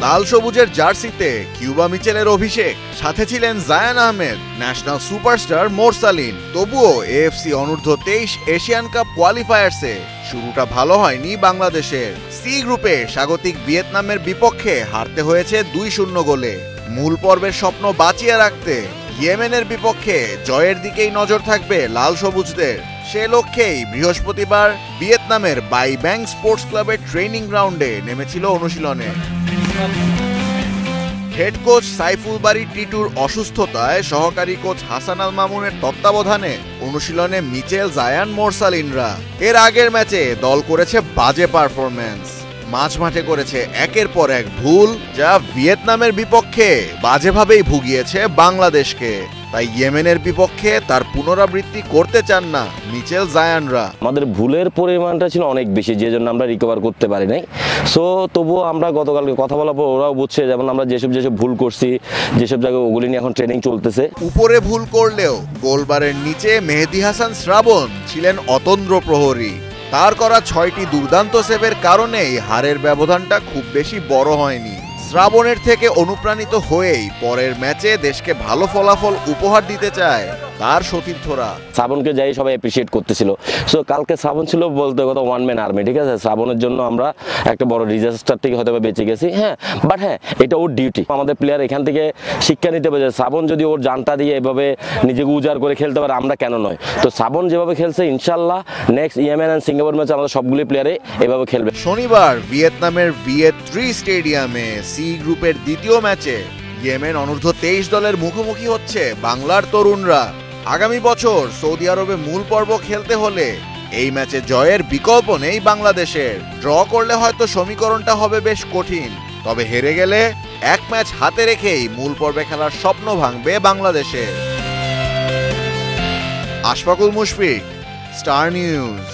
লাল সবুজের জার্সিতে কিউবা মিচেলের অভিষেক, সাথে ছিলেন জায়ান আহমেদ, ন্যাশনাল সুপারস্টার মোরসালিন। তবুও এএফসি অনূর্ধ্ব-23 এশিয়ান কাপ কোয়ালিফায়ার্সে শুরুটা ভালো হয়নি বাংলাদেশের। সি গ্রুপে স্বাগতিক ভিয়েতনামের বিপক্ষে হারতে হয়েছে 2-0 গোলে। মূল পর্বের স্বপ্ন বাঁচিয়ে রাখতে ইয়েমেনের বিপক্ষে জয়ের দিকেই নজর থাকবে লাল সবুজদের। সে লক্ষ্যেই বৃহস্পতিবার ভিয়েতনামের বাই ব্যাং স্পোর্টস ক্লাবের ট্রেনিং গ্রাউন্ডে নেমেছিল অনুশীলনে। হেড কোচ সাইফুল বারী টিটুর অসুস্থতায় সহকারী কোচ হাসান আল মামুনের তত্ত্বাবধানে অনুশীলনে মিচেল, জায়ান, মোরসালিনরা। এর আগের ম্যাচে দল করেছে বাজে পারফরম্যান্স, মাঝমাঠে করেছে একের পর এক ভুল, যা ভিয়েতনামের বিপক্ষে বাজেভাবেই ভুগিয়েছে বাংলাদেশকে। তাই ইয়েমেনের বিপক্ষে তার পুনরাবৃত্তি করতে চান না মিচেল, জায়ানরা। আমাদের ভুলের পরিমাণটা ছিল অনেক বেশি, যে জন্য আমরা রিকভার করতে পারি নাই। সো তবুও আমরা গতকালকে কথা বলার পর ওরাও বুঝছে, যেমন আমরা যেসব ভুল করছি, যেসব জায়গায় ওগুলি নিয়ে এখন ট্রেনিং চলতেছে। উপরে ভুল করলেও গোলবারের নিচে মেহেদী হাসান শ্রাবণ ছিলেন অতন্দ্র প্রহরী। তার করা 6টি দুর্দান্ত সেভের কারণেই হারের ব্যবধানটা খুব বেশি বড় হয়নি। শ্রাবণের থেকে অনুপ্রাণিত হয়েই পরের ম্যাচে দেশকে ভালো ফলাফল উপহার দিতে চায় তার সতীর্থরা। শ্রাবণকে যাই সবাই অ্যাপ্রিসিয়েট করতেছিল। সো কালকে শ্রাবণ ছিল বলতে কথা ওয়ান ম্যান আর্মি, ঠিক আছে। শ্রাবণের জন্য আমরা একটা বড় ডিজাস্টার থেকে হয়তো বেঁচে গেছি, হ্যাঁ। বাট হ্যাঁ, এটা ওর ডিউটি। আমাদের প্লেয়ার এখান থেকে শিক্ষা নিতে হবে যে শ্রাবণ যদি ওর জানটা দিয়ে এভাবে নিজেকে উজাড় করে খেলতে পারে, আমরা কেন নয়। তো শ্রাবণ যেভাবে খেলছে, ইনশাল্লাহ নেক্সট ইয়েমেন অ্যান্ড সিঙ্গাপুর ম্যাচে আমাদের সবগুলি প্লেয়ারে এভাবে খেলবে। শনিবার ভিয়েতনামের ভিয়েত-3 স্টেডিয়ামে সি গ্রুপের দ্বিতীয় ম্যাচে ইয়েমেন অনূর্ধ্ব-23 দলের মুখোমুখি হচ্ছে বাংলার তরুণরা। আগামী বছর সৌদি আরবে মূল পর্ব খেলতে হলে এই ম্যাচে জয়ের বিকল্প নেই বাংলাদেশের। ড্র করলে হয়তো সমীকরণটা হবে বেশ কঠিন, তবে হেরে গেলে এক ম্যাচ হাতে রেখেই মূল পর্বে খেলার স্বপ্ন ভাঙবে বাংলাদেশের। Ashfaqul Mushfiq, star news.